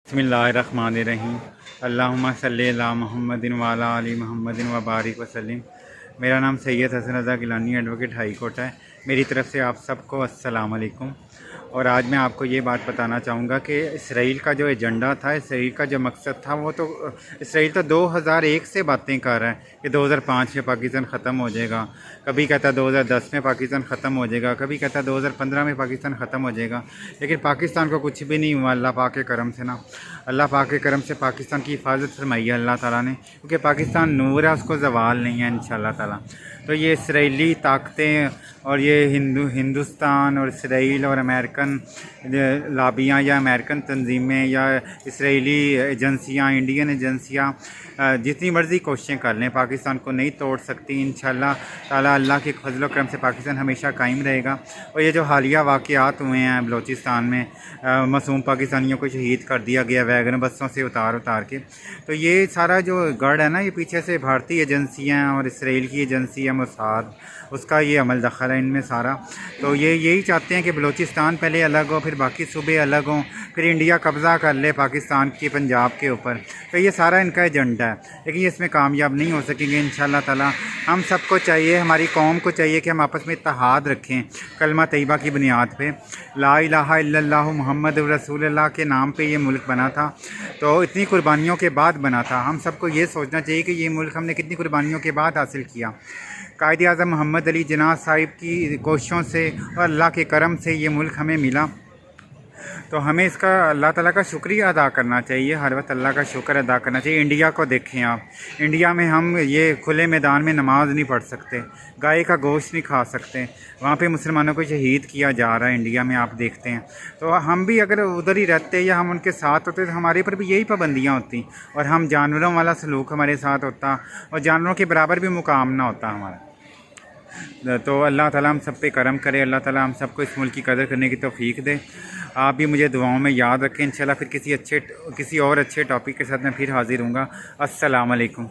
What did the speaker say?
बिस्मिल्लाहिर्रहमानिर्रहीम। अल्लाहुम्मा सल्ली अला मुहम्मदिन व अला आलि मुहम्मदिन व बारिक वसल्लिम। मेरा नाम सैयद हसन रज़ा गिलानी एडवोकेट हाई कोर्ट है। मेरी तरफ़ से आप सबको अस्सलाम वालेकुम। और आज मैं आपको ये बात बताना चाहूँगा कि इसराइल का जो एजेंडा था, इसराइल का जो मकसद था, वो तो इसराइल तो 2001 से बातें कर रहा है कि 2005 में पाकिस्तान ख़त्म हो जाएगा, कभी कहता है 2010 में पाकिस्तान ख़त्म हो जाएगा, कभी कहता है 2015 में पाकिस्तान ख़त्म हो जाएगा। लेकिन पाकिस्तान को कुछ भी नहीं हुआ अल्लाह पाक के करम से ना। अल्लाह पाक के करम से पाकिस्तान की हिफाजत फरमाई है अल्लाह ताला ने, क्योंकि पाकिस्तान नूर है, उसको ज़वाल नहीं है इंशाअल्लाह ताला। तो ये इसराइली ताकतें और ये हिंदुस्तान और इसराइल और अमेरिकन लाबियाँ या अमेरिकन तंजीमें या इसराइली एजेंसियाँ, इंडियन एजेंसियाँ जितनी मर्ज़ी कोशिशें कर लें, पाकिस्तान को नहीं तोड़ सकती इंशाअल्लाह ताला। अल्लाह के फजल करम से पाकिस्तान हमेशा कायम रहेगा। और ये जो हालिया वाक़यात हुए हैं बलूचिस्तान में, मासूम पाकिस्तानियों को शहीद कर दिया गया वैगन बसों से उतार के, तो ये सारा जो गढ़ है ना, ये पीछे से भारतीय एजेंसियाँ और इसराइल की एजेंसी है मोसाद, उसका ये अमल दखल है इनमें सारा। तो ये यही चाहते हैं कि बलूचिस्तान पहले अलग हो, फिर बाकी सूबे अलग हों, फिर इंडिया कब्ज़ा कर ले पाकिस्तान के पंजाब के ऊपर। तो ये सारा इनका एजेंडा है, लेकिन ये इसमें कामयाब नहीं हो सकेंगे इंशाअल्लाह ताला। हम सबको चाहिए, हमारी कौम को चाहिए कि हम आपस में इत्तेहाद रखें कलमा तैयबा की बुनियाद पे। ला इलाहा इल्लल्लाहु मुहम्मद रसूलुल्लाह के नाम पे ये मुल्क बना था, तो इतनी कुर्बानियों के बाद बना था। हम सबको ये सोचना चाहिए कि ये मुल्क हमने कितनी कुर्बानियों के बाद हासिल किया। कायद आज़म मोहम्मद अली जिन्ना साहिब की कोशिशों से और अल्लाह के करम से ये मुल्क हमें मिला, तो हमें इसका अल्लाह ताला का शुक्रिया अदा करना चाहिए। हर वक्त अल्लाह का शुक्र अदा करना चाहिए। इंडिया को देखें आप, इंडिया में हम ये खुले मैदान में नमाज नहीं पढ़ सकते, गाय का गोश्त नहीं खा सकते, वहाँ पे मुसलमानों को शहीद किया जा रहा है इंडिया में, आप देखते हैं। तो हम भी अगर उधर ही रहते या हम उनके साथ होते तो हमारे पर भी यही पाबंदियाँ होती, और हम जानवरों वाला सलूक हमारे साथ होता, और जानवरों के बराबर भी मुकाम ना होता हमारा। तो अल्लाह ताला हम सब पे करम करे, अल्लाह ताला हम सबको इस मुल्क की कदर करने की तौफीक दे। आप भी मुझे दुआओं में याद रखें इंशाल्लाह। फिर किसी और अच्छे टॉपिक के साथ मैं फिर हाज़िर हूँगा। अस्सलाम वालेकुम।